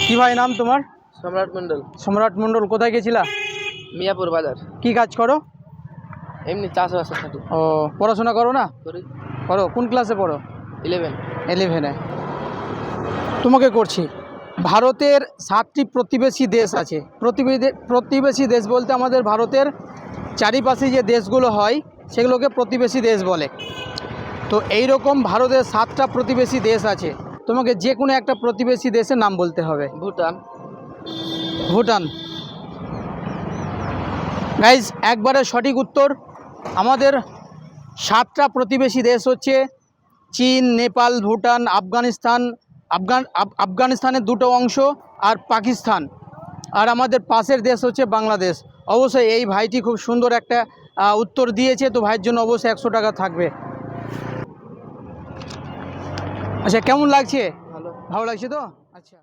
কি ভাই নাম তোমার? সম্রাট মন্ডল। সম্রাট মন্ডল। কোথায় গেছিলা? মিয়াপুর বাজার। কি কাজ করো? এমনি চাষবাসের সাথে ও, পড়াশোনা করো না? করি। করো। কোন ক্লাসে পড়ো? 11। 11-এ। তোমাকে করছি। ভারতের 7টি প্রতিবেশী দেশ আছে। প্রতিবেশী দেশ বলতে আমাদের ভারতের চারিপাশে যে দেশগুলো হয় সেগুলোকে প্রতিবেশী দেশ বলে। তো এই রকম ভারতের 7টা প্রতিবেশী দেশ আছে। তোমাকে যে কোনো একটা প্রতিবেশী দেশের নাম বলতে হবে। ভুটান। ভুটান। গাইজ, একবারে সঠিক উত্তর। আমাদের 7টা প্রতিবেশী দেশ হচ্ছে চীন, নেপাল, ভুটান, আফগানিস্তানের 2টো অংশ আর পাকিস্তান। আর আমাদের পাশের দেশ হচ্ছে বাংলাদেশ। অবশ্যই এই ভাইটি খুব সুন্দর একটা উত্তর দিয়েছে, তো ভাইয়ের জন্য অবশ্যই 100 টাকা থাকবে। আচ্ছা, কেমন লাগছে? ভালো। ভালো লাগছে তো? আচ্ছা।